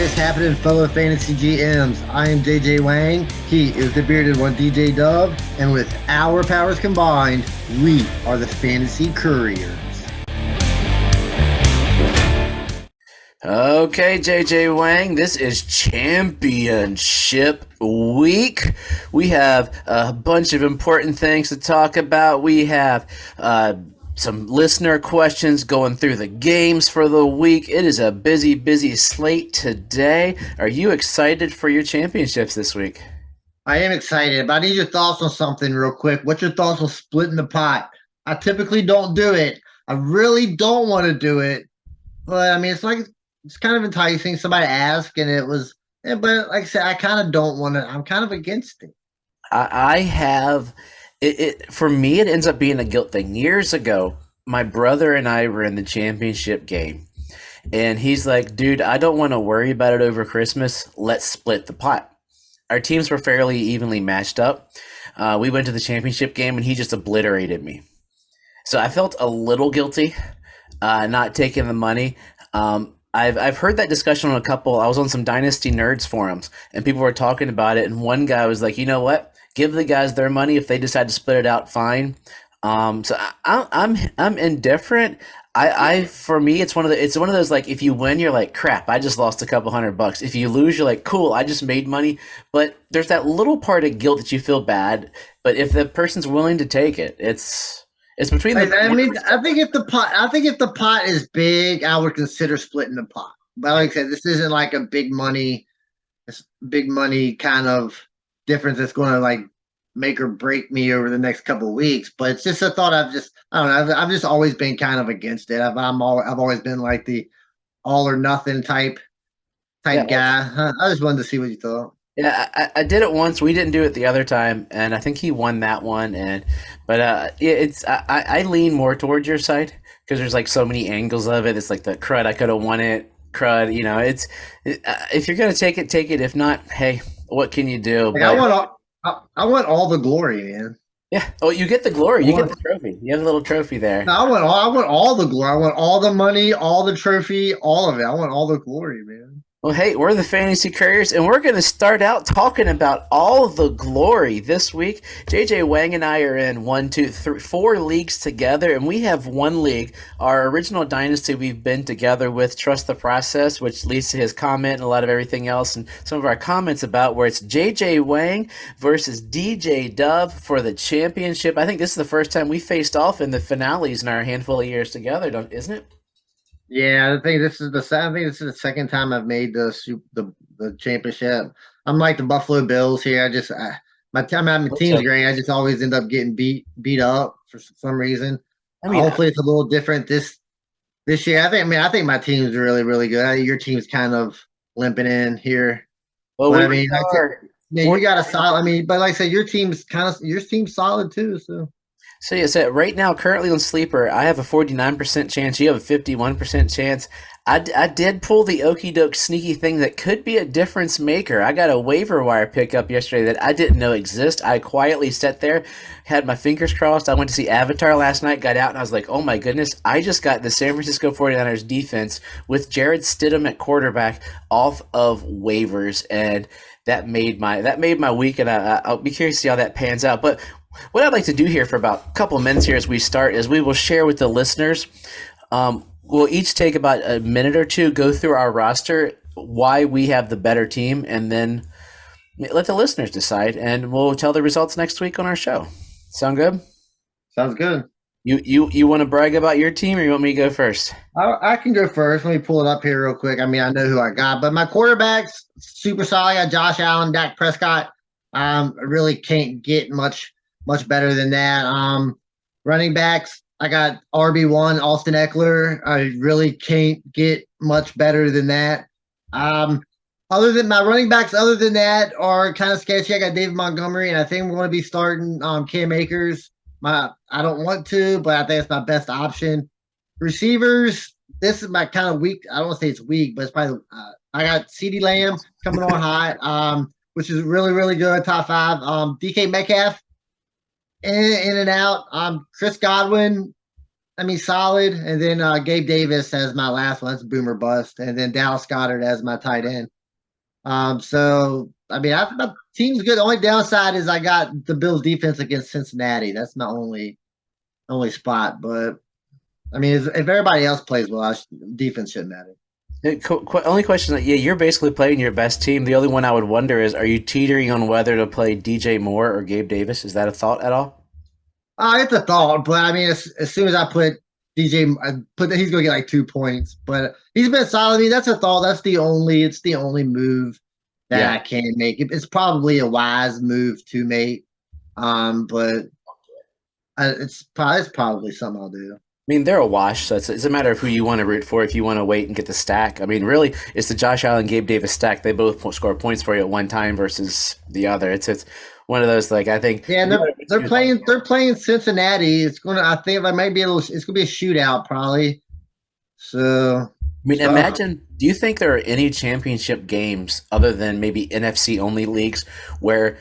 is happening, fellow fantasy GMs? I am JJ Wang. He is the bearded one, DJ Dub. And with our powers combined, we are the Fantasy Couriers. Okay, JJ Wang, this is championship week. We have a bunch of important things to talk about. We have some listener questions going through the games for the week. It is a busy, busy slate today. Are you excited for your championships this week? I am excited, but I need your thoughts on something real quick. What's your thoughts on splitting the pot? I typically don't do it. I really don't want to do it. But I mean, it's kind of enticing. Somebody asked, and it was, but like I said, I kind of don't want to. I'm kind of against it. I have it for me. It ends up being a guilt thing. Years ago, my brother and I were in the championship game, and he's like, "Dude, I don't want to worry about it over Christmas. Let's split the pot." Our teams were fairly evenly matched up. We went to the championship game, and he just obliterated me. So I felt a little guilty not taking the money. I've heard that discussion on a couple. I was on some Dynasty Nerds forums, and people were talking about it. And one guy was like, "You know what? Give the guys their money. If they decide to split it out, fine." So I'm indifferent. For me, it's one of those, like, if you win, you're like, crap, I just lost a couple $100. If you lose, you're like, cool, I just made money. But there's that little part of guilt that you feel bad. But if the person's willing to take it, it's between the. I think if the pot is big, I would consider splitting the pot. But like I said, this isn't like a big money kind of difference that's going to like make or break me over the next couple of weeks. But it's just a thought. I don't know. I've just always been kind of against it. I've always been like the all or nothing type guy. I just wanted to see what you thought. Yeah, I did it once. We didn't do it the other time, and I think he won that one. I lean more towards your side because there's like so many angles of it. It's like the crud. I could have won it. Crud. If you're gonna take it, take it. If not, hey, what can you do? Like, I want all the glory, man. Yeah. Oh, you get the glory. You get the trophy. You have a little trophy there. No, I want all the glory. I want all the money, all the trophy, all of it. I want all the glory, man. Well, hey, we're the Fantasy Couriers, and we're going to start out talking about all the glory this week. JJ Wang and I are in 4 leagues together, and we have one league, our original dynasty we've been together with, Trust the Process, which leads to his comment and a lot of everything else, and some of our comments about where it's JJ Wang versus DJ Dub for the championship. I think this is the first time we faced off in the finales in our handful of years together, isn't it? Yeah, I think this is the second time I've made the championship. I'm like the Buffalo Bills here. My team's great. I just always end up getting beat up for some reason. Hopefully it's a little different this year. I think my team's really, really good. Your team's kind of limping in here. Well, but, you got a solid. But like I said, your team's solid too. So right now, currently on Sleeper, I have a 49% chance. You have a 51% chance. I did pull the okey doke sneaky thing that could be a difference maker. I got a waiver wire pickup yesterday that I didn't know exist. I quietly sat there, had my fingers crossed. I went to see Avatar last night, got out, and I was like, oh my goodness, I just got the San Francisco 49ers defense with Jared Stidham at quarterback off of waivers, and that made my week, and I'll be curious to see how that pans out. But what I'd like to do here for about a couple of minutes here as we start is we will share with the listeners. We'll each take about a minute or two, go through our roster, why we have the better team, and then let the listeners decide. And we'll tell the results next week on our show. Sound good? Sounds good. You want to brag about your team, or you want me to go first? I can go first. Let me pull it up here real quick. I know who I got, but my quarterbacks, super solid. I got Josh Allen, Dak Prescott. I really can't get much better than that. Running backs, I got RB1, Austin Eckler. I really can't get much better than that. Other than my running backs, other than that, are kind of sketchy. I got David Montgomery, and I think I'm going to be starting Cam Akers. I don't want to, but I think it's my best option. Receivers, this is my kind of weak. I don't want to say it's weak, but it's probably I got CeeDee Lamb coming on hot, which is really, really good, top 5. DK Metcalf, in and out. Chris Godwin, I mean, solid. And then Gabe Davis as my last one. That's boomer bust. And then Dallas Goddard as my tight end. So I mean, my team's good. The only downside is I got the Bills defense against Cincinnati. That's my only spot. But I mean, if everybody else plays well, defense shouldn't matter. Only question that, yeah, you're basically playing your best team. The only one I would wonder is, are you teetering on whether to play DJ Moore or Gabe Davis? Is that a thought at all? It's a thought, but I mean, as soon as I put DJ, he's gonna get like 2 points. But he's been solid. I mean, that's a thought. It's the only move that Yeah. I can make. It's probably a wise move to make. But it's probably something I'll do. I mean, they're a wash, so it's a matter of who you want to root for if you want to wait and get the stack. I mean, really, it's the Josh Allen, Gabe Davis stack. They both score points for you at one time versus the other. It's one of those, like, I think. Yeah, and they're playing Cincinnati. I think it might be it's gonna be a shootout probably. So I mean, imagine, do you think there are any championship games other than maybe NFC only leagues where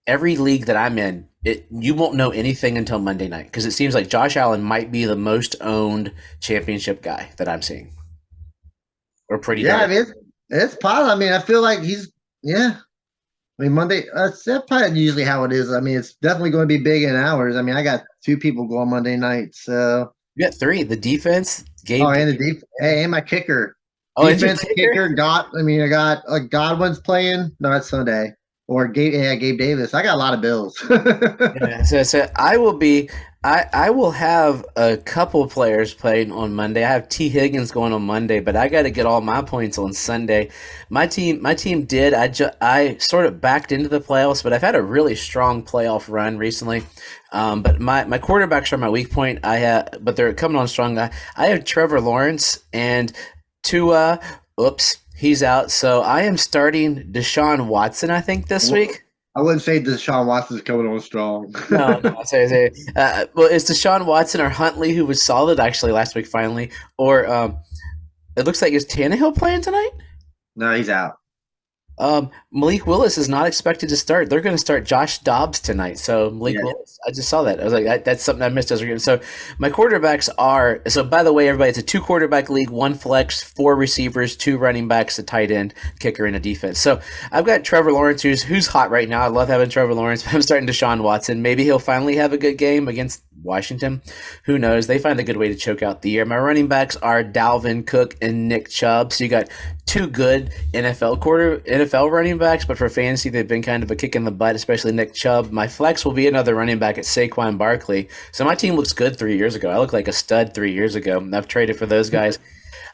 every league that I'm in, you won't know anything until Monday night? Because it seems like Josh Allen might be the most owned championship guy that I'm seeing. Or pretty yeah, I darn. mean it's possible. I mean, I feel like yeah. I mean Monday. That's probably usually how it is. I mean, it's definitely going to be big in hours. I mean, I got two people going Monday night. So You got three. The defense, Gabe. and the deep. Hey, and my kicker. Oh, and your Defense kicker? kicker. I got Godwin's playing. No, that's Sunday. Or Gabe Davis. I got a lot of bills. Yeah, so I will be. I will have a couple players playing on Monday. I have T Higgins going on Monday, but I got to get all my points on Sunday. My team did. I sort of backed into the playoffs, but I've had a really strong playoff run recently. But my quarterbacks are my weak point. But they're coming on strong. I have Trevor Lawrence and Tua. Oops, he's out. So I am starting Deshaun Watson, I think, this week. I wouldn't say Deshaun Watson's coming on strong. No, say. Well, it's Deshaun Watson or Huntley, who was solid actually last week finally, or it looks like is Tannehill playing tonight? No, he's out. Malik Willis is not expected to start. They're going to start Josh Dobbs tonight. So Malik Yeah. Willis, I just saw that. I was like, that's something I missed. So my quarterbacks are. So by the way, everybody, it's a 2 quarterback league, 1 flex, 4 receivers, 2 running backs, a tight end, kicker, and a defense. So I've got Trevor Lawrence, who's hot right now. I love having Trevor Lawrence. I'm starting Deshaun Watson. Maybe he'll finally have a good game against Washington. Who knows? They find a good way to choke out the year. My running backs are Dalvin Cook and Nick Chubb. So you got 2 good NFL running backs, but for fantasy, they've been kind of a kick in the butt, especially Nick Chubb. My flex will be another running back at Saquon Barkley. So my team looks good 3 years ago. I looked like a stud 3 years ago. I've traded for those guys.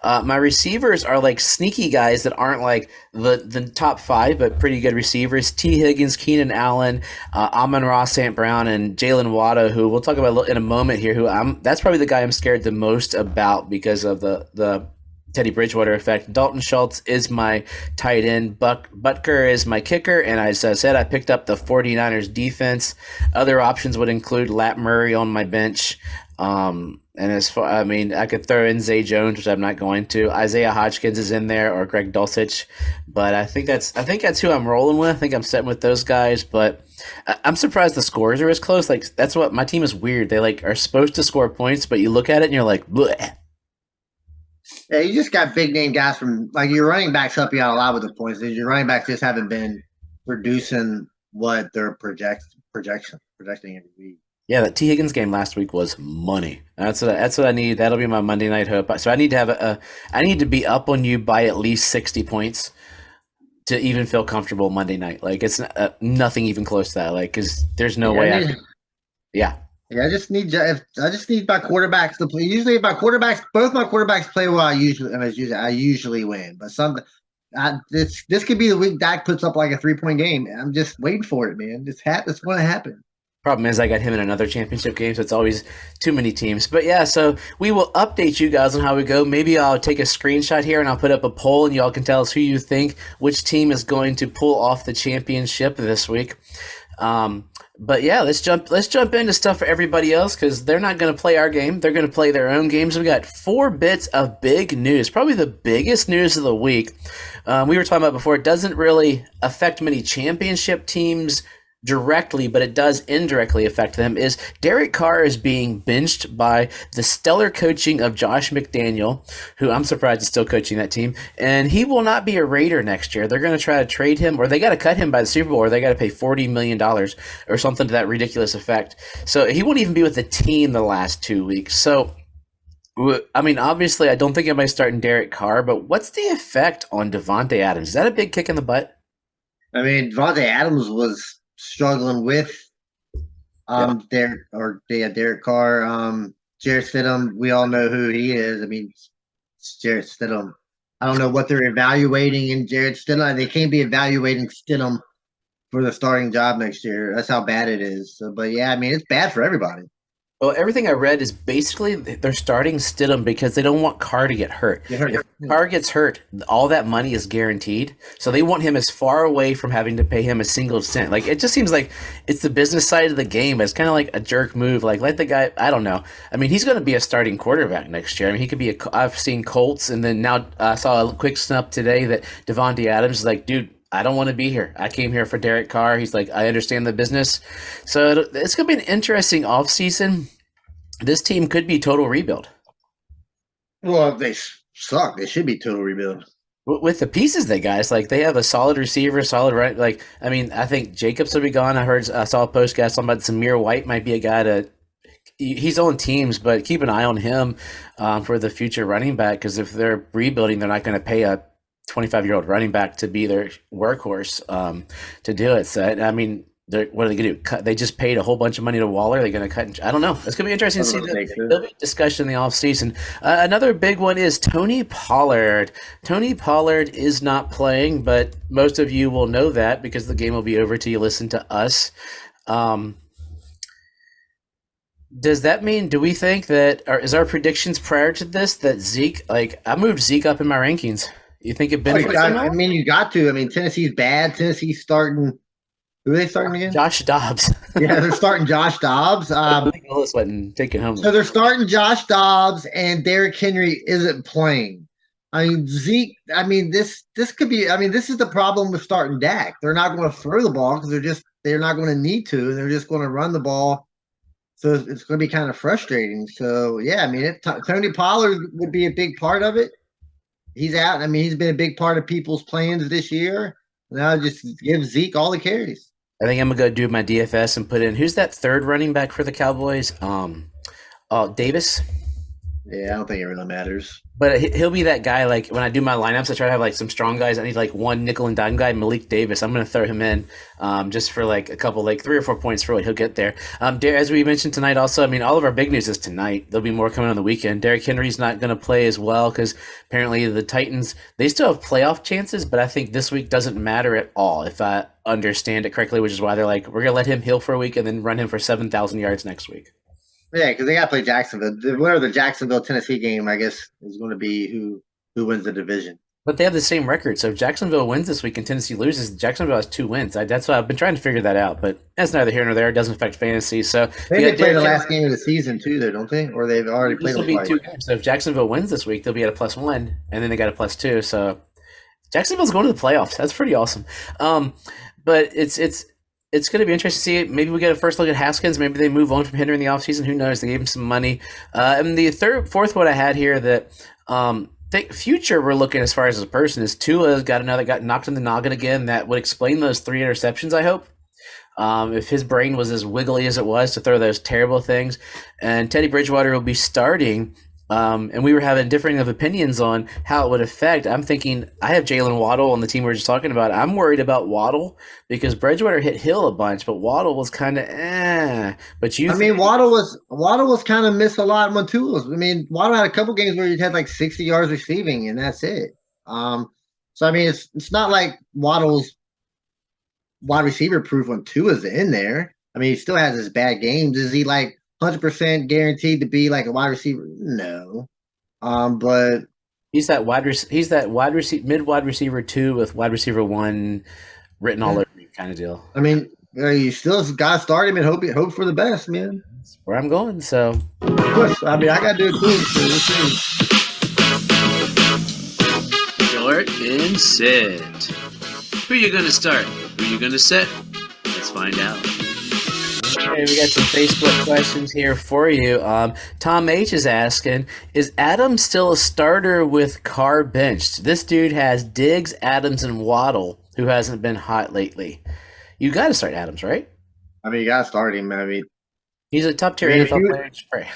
My receivers are like sneaky guys that aren't like the top 5, but pretty good receivers. T. Higgins, Keenan Allen, Amon-Ra St. Brown, and Jalen Waddle, who we'll talk about in a moment here. That's probably the guy I'm scared the most about because of the Teddy Bridgewater effect. Dalton Schultz is my tight end. Butker is my kicker. And as I said, I picked up the 49ers defense. Other options would include Lat Murray on my bench. And I could throw in Zay Jones, which I'm not going to. Isaiah Hodgkins is in there, or Greg Dulcich. But I think that's who I'm rolling with. I think I'm setting with those guys. But I'm surprised the scores are as close. Like, that's what my team is weird. They are supposed to score points, but you look at it and you're like, bleh. Yeah, you just got big name guys from your running backs help you out a lot with the points. Your running backs just haven't been producing what they're projecting every week. Yeah, that T Higgins game last week was money. That's what I need. That'll be my Monday night hope. So I need to have I need to be up on you by at least 60 points to even feel comfortable Monday night. Like, it's nothing even close to that. Like, because there's no way I can. Yeah. Yeah, I just need my quarterbacks to play. Usually, if both my quarterbacks play well, I usually win. But this could be the week Dak puts up like a 3-point game. I'm just waiting for it, man. It's going to happen. Problem is, I got him in another championship game, so it's always too many teams. But yeah, so we will update you guys on how we go. Maybe I'll take a screenshot here and I'll put up a poll, and y'all can tell us who you think, which team is going to pull off the championship this week. But yeah, let's jump into stuff for everybody else, because they're not going to play our game. They're going to play their own games. We got 4 bits of big news, probably the biggest news of the week. We were talking about before, it doesn't really affect many championship teams directly, but it does indirectly affect them, is Derek Carr is being benched by the stellar coaching of Josh McDaniel, who I'm surprised is still coaching that team, and he will not be a Raider next year. They're going to try to trade him, or they got to cut him by the Super Bowl, or they got to pay $40 million or something to that ridiculous effect. So he won't even be with the team the last 2 weeks. So I mean, obviously, I don't think anybody's starting Derek Carr, but what's the effect on Devontae Adams? Is that a big kick in the butt? I mean, Devontae Adams was struggling with Derek Carr, Jarrett Stidham. We all know who he is. I mean, it's Jarrett Stidham. I don't know what they're evaluating in Jarrett Stidham. They can't be evaluating Stidham for the starting job next year. That's how bad it is. So, but yeah, I mean, it's bad for everybody. Well, everything I read is basically they're starting Stidham because they don't want Carr to get hurt. If Carr gets hurt, all that money is guaranteed. So they want him as far away from having to pay him a single cent. Like, it just seems like it's the business side of the game, but it's kind of like a jerk move. Like, let the guy, I don't know. I mean, he's going to be a starting quarterback next year. I mean, he could be I've seen Colts, and then now I saw a quick snap today that Devontae Adams is like, dude, I don't want to be here. I came here for Derek Carr. He's like, I understand the business. So it's going to be an interesting offseason. This team could be total rebuild. Well, if they suck, they should be total rebuild. With the pieces they got, it's like they have a solid receiver, solid right. Like, I mean, I think Jacobs will be gone. I saw a post guy talking about Samir White might be a guy to. He's on teams, but keep an eye on him for the future running back, because if they're rebuilding, they're not going to pay a 25-year-old running back to be their workhorse to do it. So, I mean, what are they going to do? Cut? They just paid a whole bunch of money to Waller. They're going to cut. I don't know. It's going to be interesting to see. There'll be discussion in the offseason. Another big one is Tony Pollard. Tony Pollard is not playing, but most of you will know that because the game will be over till you listen to us. Does that mean, do we think that, or is our predictions prior to this that Zeke, like, I moved Zeke up in my rankings. You think it benefits him? I mean, you got to. I mean, Tennessee's bad. Tennessee's starting. Who are they starting again? Josh Dobbs. Yeah, they're starting Josh Dobbs. Taking home. So they're starting Josh Dobbs, and Derrick Henry isn't playing. I mean, Zeke. I mean, this could be. I mean, this is the problem with starting Dak. They're not going to throw the ball because they're not going to need to. They're just going to run the ball. So it's going to be kind of frustrating. So yeah, I mean, Tony Pollard would be a big part of it. He's out. I mean, he's been a big part of people's plans this year. Now just give Zeke all the carries. I think I'm gonna go do my DFS and put in, who's that third running back for the Cowboys? Davis. Yeah, I don't think it really matters. But he'll be that guy. Like, when I do my lineups, I try to have like some strong guys. I need like one nickel and dime guy, Malik Davis. I'm gonna throw him in, just for like a couple, like 3 or 4 points for what he'll get there. As we mentioned tonight, also, I mean, all of our big news is tonight. There'll be more coming on the weekend. Derrick Henry's not gonna play as well because apparently the Titans, they still have playoff chances, but I think this week doesn't matter at all if I understand it correctly, which is why they're like, we're gonna let him heal for a week and then run him for 7,000 yards next week. Yeah, because they got to play Jacksonville. The winner of the Jacksonville-Tennessee game, I guess, is going to be who wins the division. But they have the same record. So if Jacksonville wins this week and Tennessee loses, Jacksonville has 2 wins. That's why I've been trying to figure that out. But that's neither here nor there. It doesn't affect fantasy. So they play the last game of the season too, though, don't they? Or they've already played. This will be 2 games. So if Jacksonville wins this week, they'll be at a +1, and then they got a +2. So Jacksonville's going to the playoffs. That's pretty awesome. But it's going to be interesting to see. Maybe we get a first look at Haskins. Maybe they move on from Henry in the offseason. Who knows? They gave him some money. And the fourth one I had here that think future we're looking as far as a person is Tua got knocked in the noggin again. That would explain those 3 interceptions, I hope. If his brain was as wiggly as it was to throw those terrible things. And Teddy Bridgewater will be starting. And we were having differing of opinions on how it would affect. I'm thinking, I have Jalen Waddle on the team we were just talking about. I'm worried about Waddle because Bridgewater hit Hill a bunch, but Waddle was kind of But Waddle was kind of missed a lot when Tua was. I mean, Waddle had a couple games where he had like 60 yards receiving, and that's it. So I mean, it's not like Waddle's wide receiver proof when Tua's in there. I mean, he still has his bad games. Is he like 100% guaranteed to be like a wide receiver? No. But he's that mid wide receiver 2 with wide receiver 1 written all over you kind of deal. I mean, you still got to start him and hope for the best, man. That's where I'm going. So I mean, I got to do it too. Short and sit. Who are you going to start? Who are you going to sit? Let's Let's find out. Okay, we got some Facebook questions here for you. Tom H is asking, is Adams still a starter with Carr benched? This dude has Diggs, Adams, and Waddle, who hasn't been hot lately. You got to start Adams, right? I mean, you got to start him. He's a top tier I mean, if NFL you, player. Spray.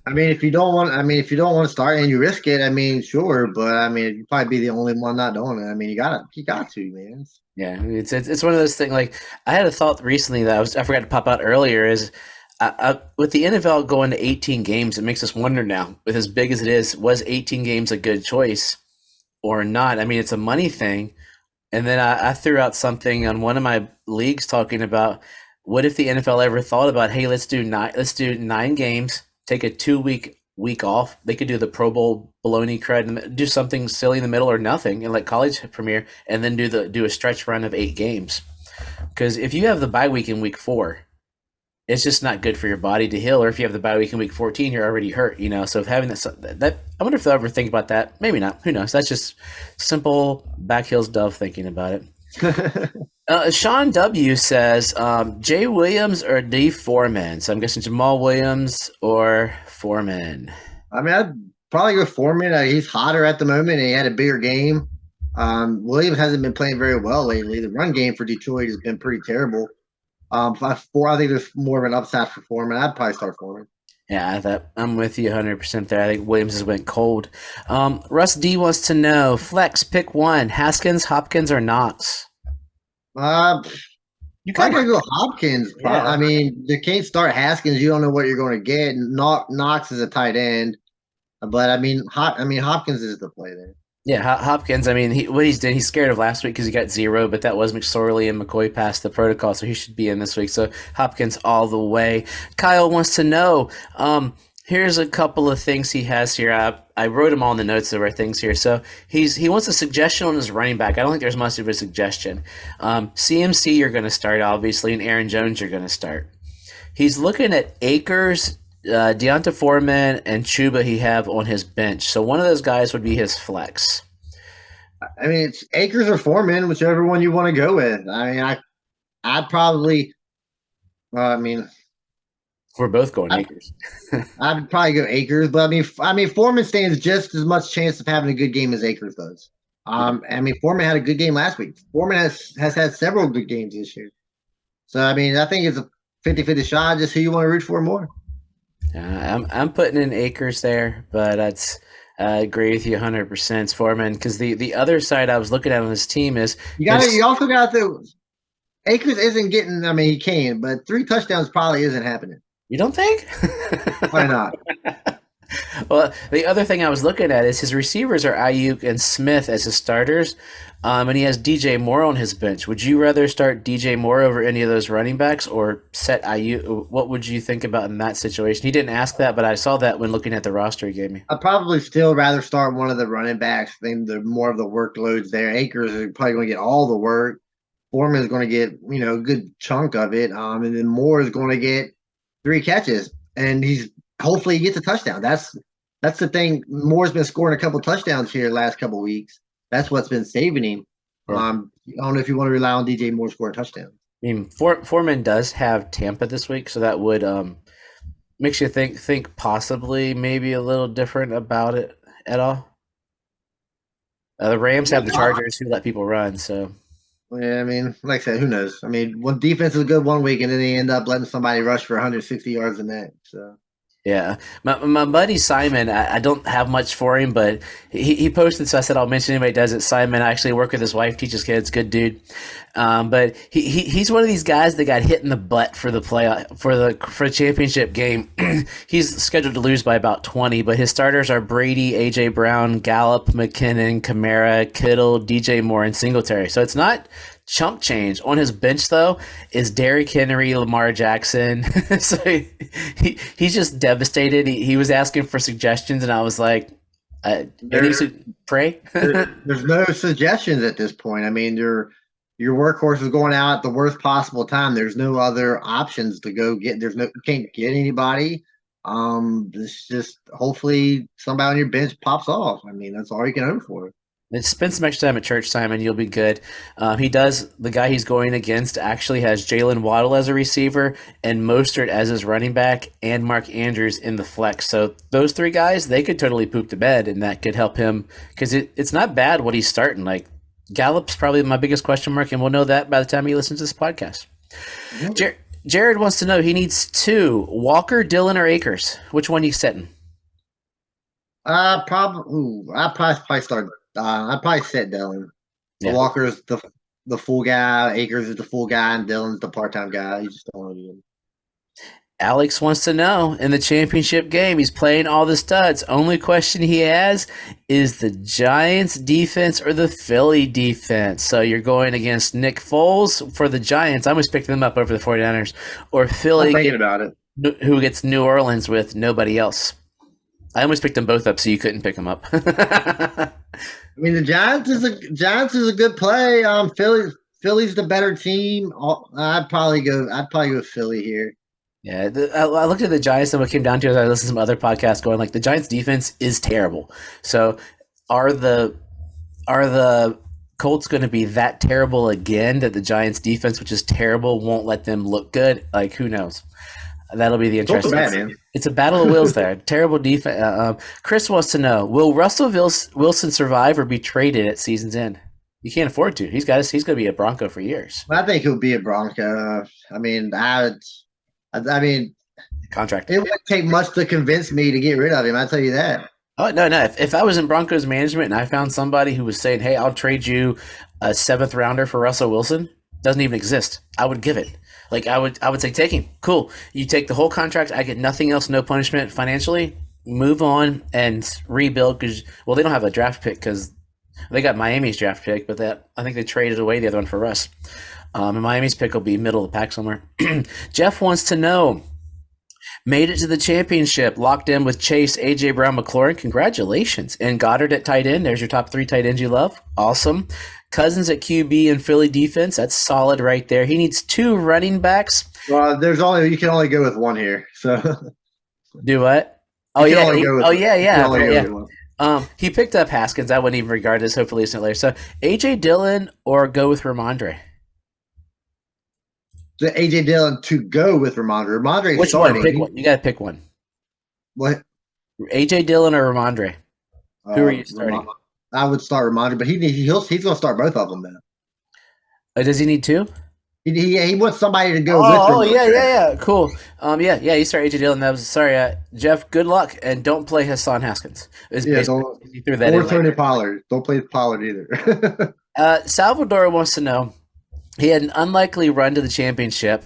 if you don't want, if you don't want to start and you risk it, I mean, sure, but I mean, you'd probably be the only one not doing it. I mean, you got to, man. Yeah, it's one of those things. Like I had a thought recently that I forgot to pop out earlier. Is with the NFL going to 18 games, it makes us wonder now. With as big as it is, was 18 games a good choice or not? I mean, it's a money thing. And then I threw out something on one of my leagues talking about what if the NFL ever thought about, hey, let's do 9 games, take a 2-week off. They could do the Pro Bowl baloney cred and do something silly in the middle or nothing and let college premiere, and then do a stretch run of 8 games. Because if you have the bye week in week 4, it's just not good for your body to heal. Or if you have the bye week in week 14, you're already hurt. So if having that, I wonder if they'll ever think about that. Maybe not. Who knows? That's just simple back heels dove thinking about it. Sean W says Jay Williams or D Foreman. So I'm guessing Jamal Williams or Foreman. I mean, I'd probably go Foreman. He's hotter at the moment, and he had a bigger game. Williams hasn't been playing very well lately. The run game for Detroit has been pretty terrible. I think there's more of an upside for Foreman. I'd probably start Foreman. Yeah, I'm with you 100% there. I think Williams has went cold. Russ D wants to know, flex, pick one, Haskins, Hopkins, or Knox? You kind of go Hopkins. Yeah. I mean, you can't start Haskins. You don't know what you're going to get. Knox is a tight end, but Hopkins is the play there. Yeah, Hopkins. I mean, what he's done, he's scared of last week because he got 0, but that was McSorley and McCoy passed the protocol, so he should be in this week. So Hopkins all the way. Kyle wants to know. Here's a couple of things he has here. I wrote him all in the notes of our things here. So he wants a suggestion on his running back. I don't think there's much of a suggestion. CMC you're going to start, obviously, and Aaron Jones you're going to start. He's looking at Akers, Deonta Foreman, and Chuba he have on his bench. So one of those guys would be his flex. I mean, it's Akers or Foreman, whichever one you want to go with. I mean, I'd probably we're both going Akers. I'd probably go Akers, but I mean, Foreman stands just as much chance of having a good game as Akers does. I mean, Foreman had a good game last week. Foreman has had several good games this year. So, I mean, I think it's a 50-50 shot, just who you want to root for more. I'm putting in Akers there, but I agree with you 100%. It's Foreman, because the other side I was looking at on this team is you also got the Akers isn't getting. I mean, he can, but 3 touchdowns probably isn't happening. You don't think? Why not? Well, the other thing I was looking at is his receivers are Ayuk and Smith as his starters, and he has DJ Moore on his bench. Would you rather start DJ Moore over any of those running backs or set Ayuk? What would you think about in that situation? He didn't ask that, but I saw that when looking at the roster he gave me. I'd probably still rather start one of the running backs. I think the more of the workloads there. Akers is probably going to get all the work. Foreman is going to get a good chunk of it, and then Moore is going to get 3 catches, and hopefully he gets a touchdown. That's the thing. Moore's been scoring a couple touchdowns here the last couple of weeks. That's what's been saving him. Right. I don't know if you want to rely on DJ Moore scoring touchdowns. I mean, Foreman does have Tampa this week, so that would makes you think possibly maybe a little different about it at all. The Rams have the Chargers who let people run, so. Yeah, I mean, like I said, who knows? I mean, one defense is good one week, and then they end up letting somebody rush for 160 yards a net. So. Yeah, my buddy Simon, I don't have much for him, but he posted, so I said I'll mention anybody does it. Simon, I actually work with his wife, teaches kids, good dude. But he's one of these guys that got hit in the butt for the for a championship game. He's scheduled to lose by about 20, but his starters are Brady, AJ Brown, Gallup, McKinnon, Kamara, Kittle, DJ Moore, and Singletary. So it's not chump change. On his bench, though, is Derrick Henry, Lamar Jackson. So he's just devastated. He was asking for suggestions, and I was like, pray? There's no suggestions at this point. I mean, your workhorse is going out at the worst possible time. There's no other options to go get. You can't get anybody. It's just hopefully somebody on your bench pops off. I mean, that's all you can hope for. And spend some extra time at church time, and you'll be good. The guy he's going against actually has Jalen Waddle as a receiver and Mostert as his running back and Mark Andrews in the flex. So those three guys, they could totally poop the bed, and that could help him because it's not bad what he's starting. Like Gallup's probably my biggest question mark, and we'll know that by the time he listens to this podcast. Jared wants to know he needs two: Walker, Dillon, or Akers. Which one you setting? I'd probably start. I'd probably set Dillon. Yeah. Walker's the full guy. Akers is the full guy, and Dillon's the part-time guy. You just don't want to do him. Alex wants to know, in the championship game, he's playing all the studs. Only question he has is the Giants defense or the Philly defense. So you're going against Nick Foles for the Giants. I almost picked them up over the 49ers. Or Philly, I'm thinking about it. Who gets New Orleans with nobody else. I almost picked them both up, so you couldn't pick them up. I mean, the Giants is a good play. Philly's the better team. I'd probably go with Philly here. Yeah, I looked at the Giants, and what came down to is I listened to some other podcasts going like the Giants' defense is terrible. So are the Colts going to be that terrible again that the Giants' defense, which is terrible, won't let them look good? Like, who knows? That'll be the interesting. It's a battle of wills there. Terrible defense. Chris wants to know: will Russell Wilson survive or be traded at season's end? You can't afford to. He's going to be a Bronco for years. I think he'll be a Bronco. I mean, Contract. It wouldn't take much to convince me to get rid of him. I'll tell you that. Oh, no. If I was in Broncos management and I found somebody who was saying, hey, I'll trade you a 7th rounder for Russell Wilson, doesn't even exist, I would give it. Like, I would say, take him. Cool. You take the whole contract. I get nothing else, no punishment financially. Move on and rebuild because, well, they don't have a draft pick because they got Miami's draft pick, but I think they traded away the other one for Russ. And Miami's pick will be middle of the pack somewhere. Jeff wants to know, made it to the championship, locked in with Chase, A.J. Brown, McLaurin. Congratulations. And Goddard at tight end. There's your top 3 tight ends you love. Awesome. Cousins at QB and Philly defense. That's solid right there. He needs 2 running backs. Well, you can only go with one here. So do what? Oh yeah. He picked up Haskins. I wouldn't even regard this. Hopefully, it's not later. So A.J. Dillon or go with Ramondre. The A.J. Dillon to go with Ramondre. Ramondre. Which one? Pick one. You got to pick one. What? A.J. Dillon or Ramondre? Who are you starting? I would start Ramondre, but he's going to start both of them then. Does he need 2? He wants somebody to go with him. Oh, yeah. Cool. You start A.J. Dillon. Jeff, good luck, and don't play Hassan Haskins. Or Tony Pollard. Don't play Pollard either. Salvador wants to know, he had an unlikely run to the championship.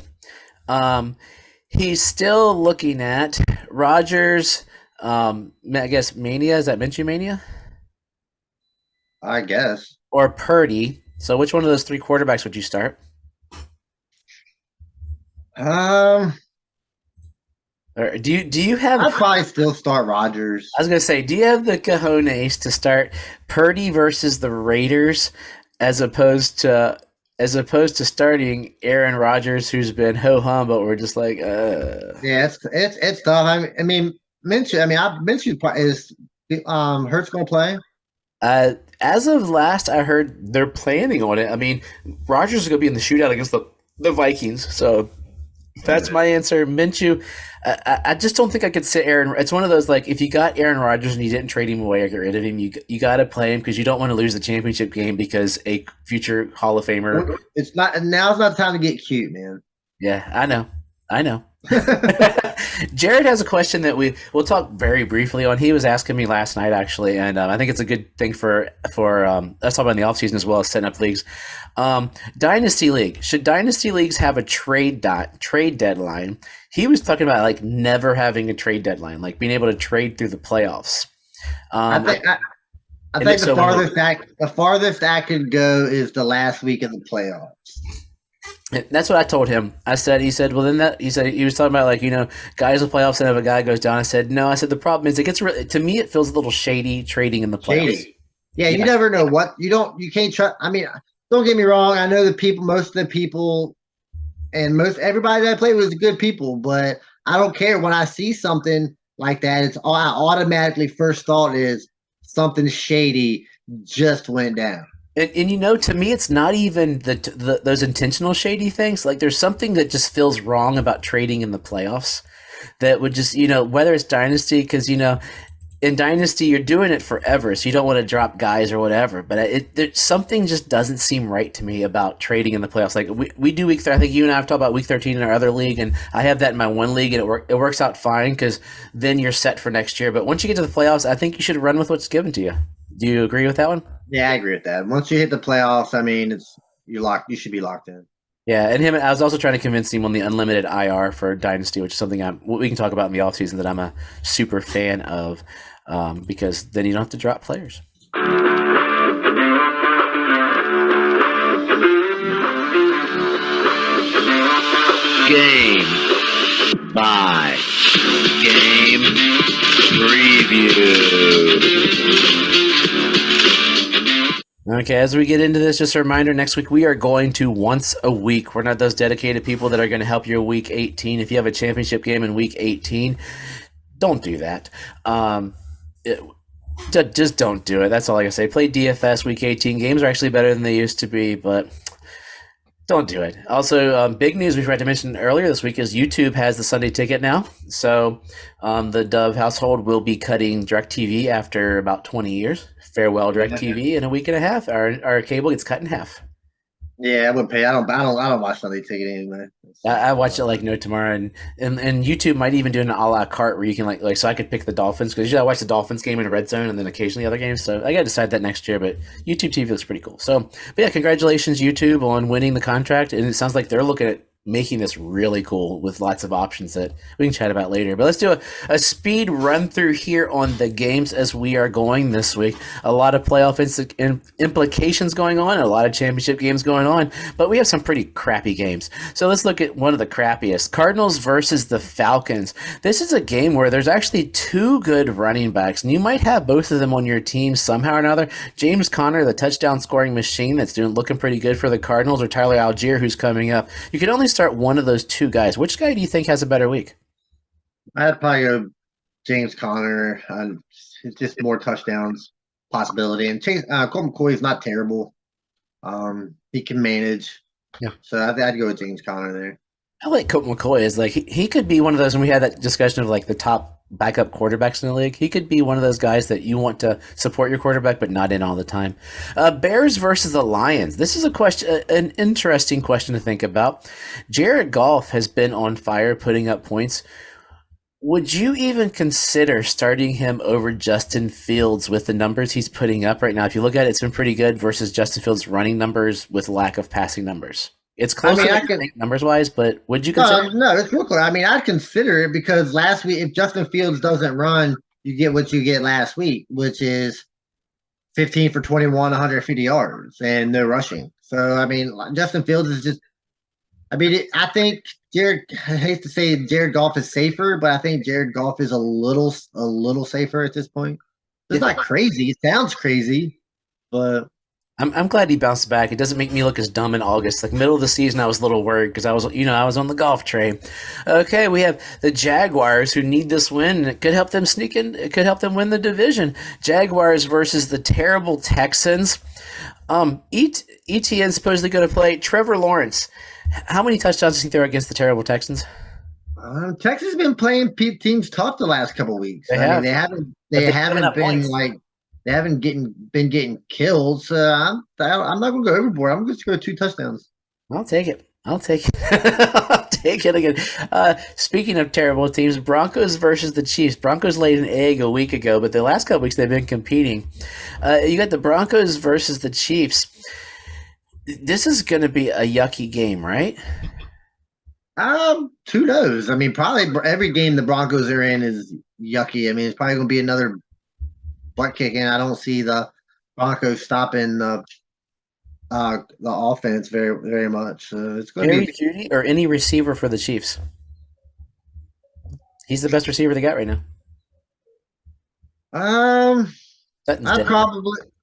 He's still looking at Rodgers, I guess Mania. Is that Minshew Mania? I guess. Or Purdy. So which one of those 3 quarterbacks would you start? Or do you have? I'd probably still start Rodgers. I was gonna say, do you have the cojones to start Purdy versus the Raiders, as opposed to starting Aaron Rodgers, who's been ho hum, but we're just like, Yeah, it's tough. I mean, Minshew is Hurts gonna play. As of last I heard, they're planning on it. I mean, Rodgers is gonna be in the shootout against the Vikings, so. That's my answer. Minshew, I just don't think I could sit Aaron. It's one of those, like, if you got Aaron Rodgers and you didn't trade him away or get rid of him, you got to play him because you don't want to lose the championship game because a future Hall of Famer. Now's not the time to get cute, man. Yeah, I know. Jared has a question that we'll talk very briefly on. He was asking me last night, actually, and I think it's a good thing for us talk about in the offseason as well as setting up leagues. Dynasty League. Should Dynasty Leagues have a trade deadline? He was talking about like never having a trade deadline, like being able to trade through the playoffs. I think the farthest I could go is the last week of the playoffs. That's what I told him. He said, well, then he was talking about, like, guys in the playoffs and if a guy goes down. I said, no. I said, the problem is to me, it feels a little shady trading in the playoffs. Shady. Yeah, you never know what you can't trust. I mean, don't get me wrong. I know most of the people and everybody that I played was good people, but I don't care when I see something like that. I automatically first thought is something shady just went down. And to me, it's not even those intentional shady things. Like, there's something that just feels wrong about trading in the playoffs that would just, whether it's Dynasty, because, in Dynasty, you're doing it forever, so you don't want to drop guys or whatever. But something just doesn't seem right to me about trading in the playoffs. Like, we do week 13. I think you and I have talked about week 13 in our other league, and I have that in my one league, and it works out fine because then you're set for next year. But once you get to the playoffs, I think you should run with what's given to you. Do you agree with that one? Yeah, I agree with that. Once you hit the playoffs, I mean, you're locked. You should be locked in. Yeah, and I was also trying to convince him on the unlimited IR for Dynasty, which is something we can talk about in the offseason that I'm a super fan of, because then you don't have to drop players. Game by game preview. Okay, as we get into this, just a reminder, next week we are going to once a week. We're not those dedicated people that are going to help you week 18. If you have a championship game in week 18, don't do that. Just don't do it. That's all I can say. Play DFS week 18. Games are actually better than they used to be, but don't do it. Also, big news we forgot to mention earlier this week is YouTube has the Sunday ticket now. So the Dove household will be cutting DirecTV after about 20 years. Farewell DirecTV in a week and a half. Our cable gets cut in half. Yeah, I wouldn't pay. I don't watch Sunday ticket anyway. I watch it like no tomorrow, and YouTube might even do an a la carte where you can like so I could pick the Dolphins, because usually I watch the Dolphins game in Red Zone and then occasionally other games. So I got to decide that next year. But YouTube TV looks pretty cool. So, but yeah, congratulations YouTube on winning the contract, and it sounds like they're looking at making this really cool with lots of options that we can chat about later. But let's do a speed run through here on the games as we are going this week. A lot of playoff implications going on, and a lot of championship games going on, but we have some pretty crappy games. So let's look at one of the crappiest. Cardinals versus the Falcons. This is a game where there's actually two good running backs, and you might have both of them on your team somehow or another. James Conner, the touchdown scoring machine that's looking pretty good for the Cardinals, or Tyler Algier, who's coming up. You can only start one of those two guys. Which guy do you think has a better week? I'd probably go James Conner. It's just more touchdowns possibility. And Colt McCoy is not terrible. He can manage. Yeah. So I'd go with James Conner there. I like Colt McCoy. Is like he could be one of those, when we had that discussion of like the top backup quarterbacks in the league, he could be one of those guys that you want to support your quarterback, but not in all the time. Bears versus the Lions. This is an interesting question to think about. Jared Goff has been on fire, putting up points. Would you even consider starting him over Justin Fields with the numbers he's putting up right now? If you look at it, it's been pretty good versus Justin Fields' running numbers with lack of passing numbers. It's close numbers-wise, but would you consider? No, it's real close. I mean, I'd consider it because last week, if Justin Fields doesn't run, you get what you get last week, which is 15 for 21, 150 yards, and no rushing. So, I mean, Justin Fields is just – I mean, I think I hate to say Jared Goff is safer, but I think Jared Goff is a little safer at this point. It's not crazy. It sounds crazy, but – I'm glad he bounced back. It doesn't make me look as dumb in August. Like middle of the season, I was a little worried because I was on the golf train. Okay, we have the Jaguars who need this win, and it could help them sneak in. It could help them win the division. Jaguars versus the terrible Texans. ETN supposedly going to play. Trevor Lawrence. How many touchdowns do you think there are against the terrible Texans? Texas has been playing teams tough the last couple of weeks. They haven't been like. They haven't been getting killed, so I'm not going to go overboard. I'm just going to go 2 touchdowns. I'll take it. I'll take it again. Speaking of terrible teams, Broncos versus the Chiefs. Broncos laid an egg a week ago, but the last couple weeks they've been competing. You got the Broncos versus the Chiefs. This is going to be a yucky game, right? Who knows? I mean, probably every game the Broncos are in is yucky. I mean, it's probably going to be another butt kicking. I don't see the Broncos stopping the offense very, very much. So it's going to be Judy or any receiver for the Chiefs. He's the best receiver they got right now. I'd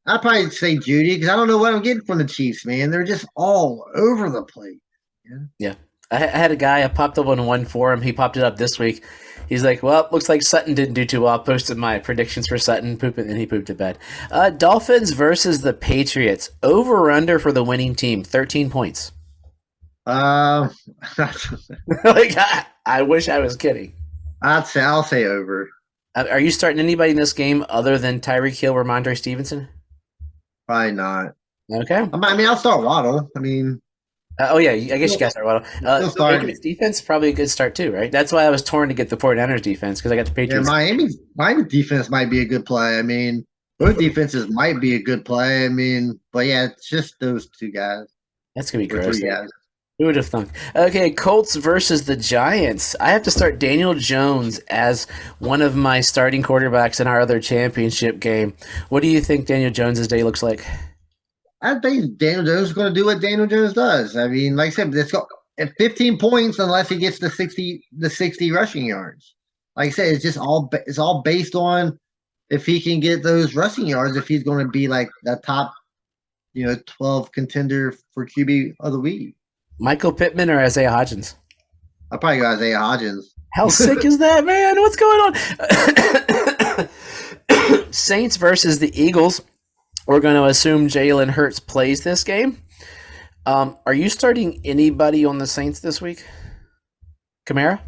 probably say Judy because I don't know what I'm getting from the Chiefs, man. They're just all over the place. Yeah. I had a guy, I popped up on one forum. He popped it up this week. He's like, well, looks like Sutton didn't do too well. I posted my predictions for Sutton, and he pooped it bad. Dolphins versus the Patriots. Over or under for the winning team, 13 points. I'll Like, I wish I was kidding. say over. Are you starting anybody in this game other than Tyreek Hill or Ramondre Stevenson? Probably not. Okay. I mean, I'll start Waddle. I mean, I guess you guys start Waddle. Still The Patriots defense, probably a good start too, right? That's why I was torn to get the 49ers defense because I got the yeah, Patriots. Miami defense might be a good play. I mean, both defenses might be a good play. I mean, but yeah, it's just those two guys. That's going to be Or gross. three guys. Who would have thunk? Okay, Colts versus the Giants. I have to start Daniel Jones as one of my starting quarterbacks in our other championship game. What do you think Daniel Jones' day looks like? I think Daniel Jones is going to do what Daniel Jones does. I mean, like I said, let's go at 15 points unless he gets the 60 rushing yards. Like I said, it's all based on if he can get those rushing yards. If he's going to be like the top, 12 contender for QB of the week. Michael Pittman or Isaiah Hodgins? I'll probably go Isaiah Hodgins. How sick is that, man? What's going on? Saints versus the Eagles. We're going to assume Jalen Hurts plays this game. Are you starting anybody on the Saints this week? Kamara?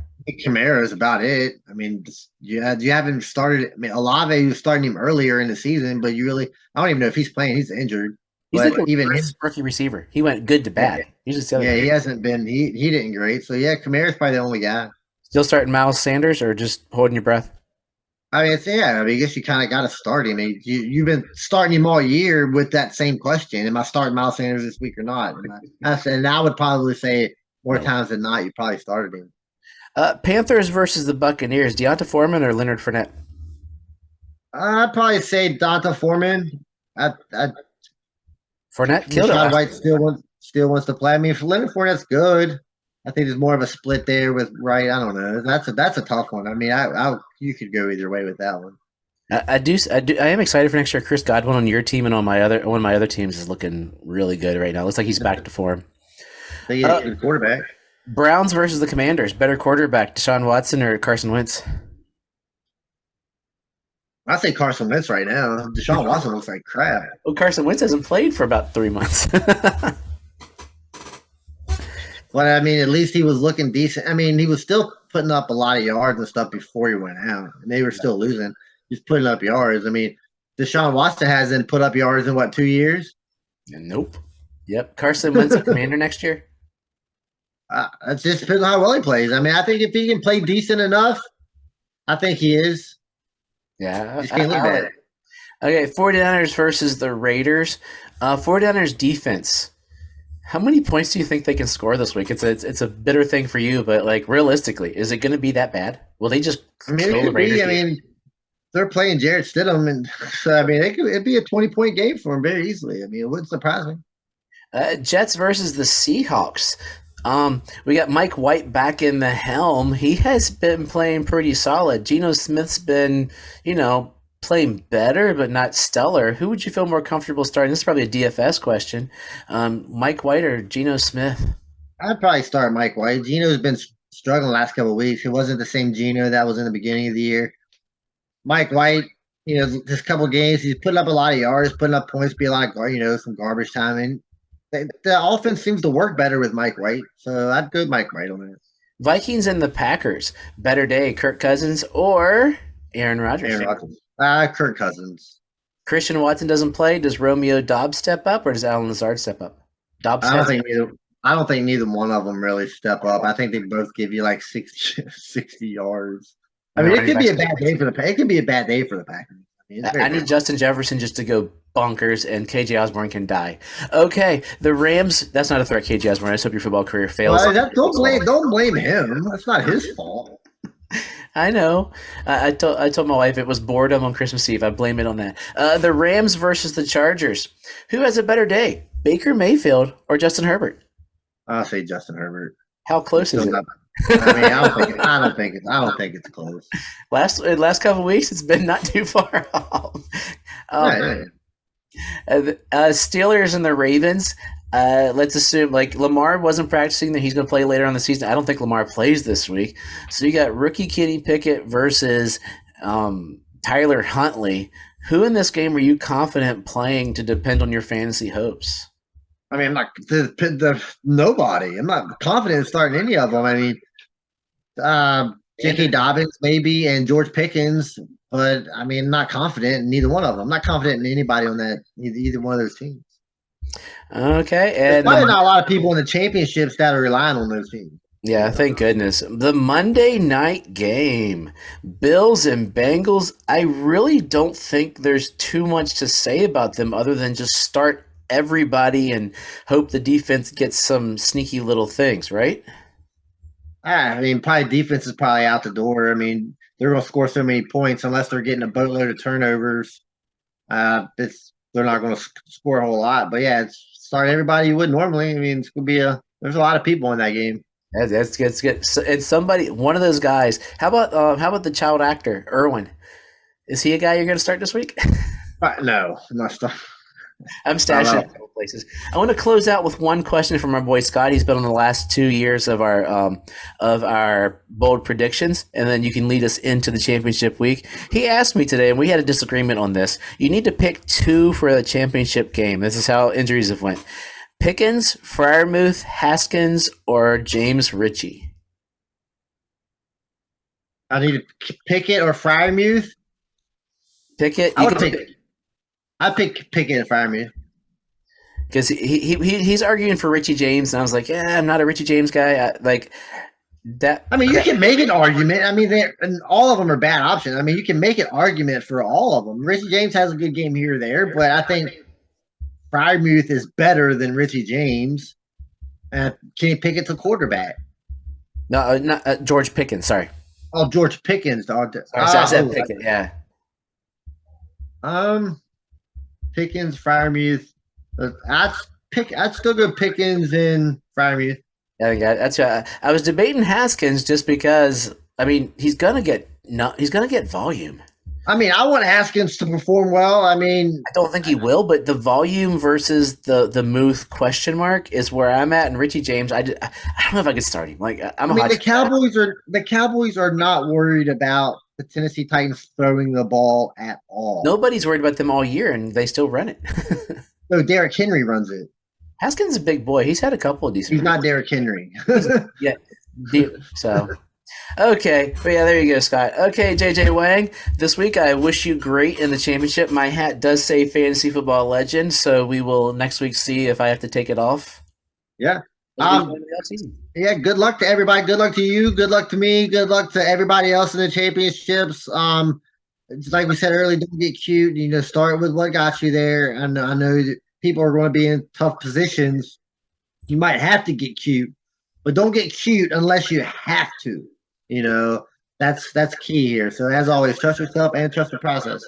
Kamara is about it. I mean, you haven't started. I mean, Olave was starting him earlier in the season, but I don't even know if he's playing. He's injured. He's but like even his rookie receiver. He went good to bad. He's just he hasn't been. He didn't great. So yeah, Kamara's probably the only guy. Still starting Miles Sanders or just holding your breath? I mean, I guess you kind of got to start him. You've been starting him all year with that same question: am I starting Miles Sanders this week or not? And I would probably say more times than not, you probably started him. Panthers versus the Buccaneers. Deonta Foreman or Leonard Fournette? I'd probably say Donta Foreman. Fournette killed it. White still wants to play. I mean, if Leonard Fournette's good, I think there's more of a split there with Wright. I don't know. That's a tough one. I mean, you could go either way with that one. I am excited for next year. Chris Godwin on your team and on one of my other teams is looking really good right now. Looks like he's back to form. They get a good quarterback. Browns versus the Commanders. Better quarterback, Deshaun Watson or Carson Wentz? I say Carson Wentz right now. Deshaun Watson looks like crap. Well, Carson Wentz hasn't played for about 3 months. But I mean, at least he was looking decent. I mean, he was still putting up a lot of yards and stuff before he went out, and they were still losing. He's putting up yards. I mean, Deshaun Watson hasn't put up yards in 2 years? Nope. Yep. Carson Wentz a Commander next year. It just depends on how well he plays. I mean, I think if he can play decent enough, I think he is. Yeah. Just can't look bad. Okay, 49ers versus the Raiders. 49ers defense. How many points do you think they can score this week? It's a bitter thing for you, but like realistically, is it going to be that bad? Will they just kill the Raiders? I mean, they're playing Jarrett Stidham, and so I mean, it'd be a 20-point game for him very easily. I mean, it wouldn't surprise me. Jets versus the Seahawks. We got Mike White back in the helm. He has been playing pretty solid. Geno Smith's been, playing better, but not stellar. Who would you feel more comfortable starting? This is probably a DFS question. Mike White or Geno Smith? I'd probably start Mike White. Geno's been struggling the last couple of weeks. It wasn't the same Geno that was in the beginning of the year. Mike White, this couple of games, he's putting up a lot of yards, putting up points, be a lot of, some garbage time. And the offense seems to work better with Mike White. So I'd go Mike White on that. Vikings and the Packers. Better day, Kirk Cousins or Aaron Rodgers? Aaron Rodgers. Kirk Cousins. Christian Watson doesn't play. Does Romeo Dobbs step up or does Alan Lazard step up? Dobbs. I don't think neither one of them really step up. I think they both give you like 60 yards. I mean, it could be a bad day for the Packers. It could be a bad day for the Packers. I need Justin Jefferson just to go bonkers, and KJ Osborne can die. Okay, the Rams. That's not a threat, KJ Osborne. I just hope your football career fails. Don't blame him. That's not his fault. I know. I told my wife it was boredom on Christmas Eve. I blame it on that. The Rams versus the Chargers. Who has a better day, Baker Mayfield or Justin Herbert? I'll say Justin Herbert. How close is it? I mean, I don't think it's close. Last couple of weeks, it's been not too far off. Right. Steelers and the Ravens. let's assume like Lamar wasn't practicing that he's going to play later on in the season. I don't think Lamar plays this week. So you got rookie Kenny Pickett versus Tyler Huntley. Who in this game are you confident playing to depend on your fantasy hopes? I mean, I'm not nobody. I'm not confident in starting any of them. I mean, J.K. Dobbins maybe and George Pickens, but I mean, I'm not confident in neither one of them. I'm not confident in anybody on that either one of those teams. Okay, There's and probably not a lot of people in the championships that are relying on those teams. yeah, thank goodness. The Monday night game, Bills and Bengals. I really don't think there's too much to say about them other than just start everybody and hope the defense gets some sneaky little things, right? I mean, probably defense is probably out the door. I mean, they're going to score so many points unless they're getting a boatload of turnovers. They're not going to score a whole lot. But yeah, start everybody you would normally. I mean, it's going to be there's a lot of people in that game. That's good. And somebody, one of those guys. How about the child actor Irwin? Is he a guy you're going to start this week? No, I'm not starting. I'm stashing a couple places. I want to close out with one question from our boy Scott. He's been on the last 2 years of our bold predictions, and then you can lead us into the championship week. He asked me today, and we had a disagreement on this. You need to pick two for the championship game. This is how injuries have went. Pickens, Freiermuth, Haskins, or James Ritchie? I need to Pickett or Freiermuth. Pickett. I pick Pickett and Freiermuth. Because he's arguing for Richie James, and I was like, yeah, I'm not a Richie James guy. You can make an argument. I mean, and all of them are bad options. I mean, you can make an argument for all of them. Richie James has a good game here or there, but I think Freiermuth is better than Richie James. Kenny Pickett's a quarterback. No, not George Pickens. Sorry. Oh, George Pickens. I said Pickett. Yeah. Pickens, Freiermuth. I'd still go Pickens and Freiermuth. Yeah, that's right. I was debating Haskins just because I mean he's gonna get volume. I mean, I want Haskins to perform well. I mean, I don't think he will, but the volume versus the Muth question mark is where I'm at. And Richie James, I don't know if I could start him. The Cowboys are not worried about the Tennessee Titans throwing the ball at all. Nobody's worried about them all year, and they still run it. So Derrick Henry runs it. Haskins is a big boy. He's had a couple of decent. He's not Derrick Henry. Yeah. So. Okay, but yeah, there you go, Scott. Okay, JJ Wang, this week I wish you great in the championship. My hat does say fantasy football legend, so we will next week see if I have to take it off. Yeah. Yeah, good luck to everybody. Good luck to you. Good luck to me. Good luck to everybody else in the championships. It's like we said earlier, don't get cute. Start with what got you there. And I know that people are going to be in tough positions. You might have to get cute, but don't get cute unless you have to. That's key here. So as always, trust yourself and trust the process.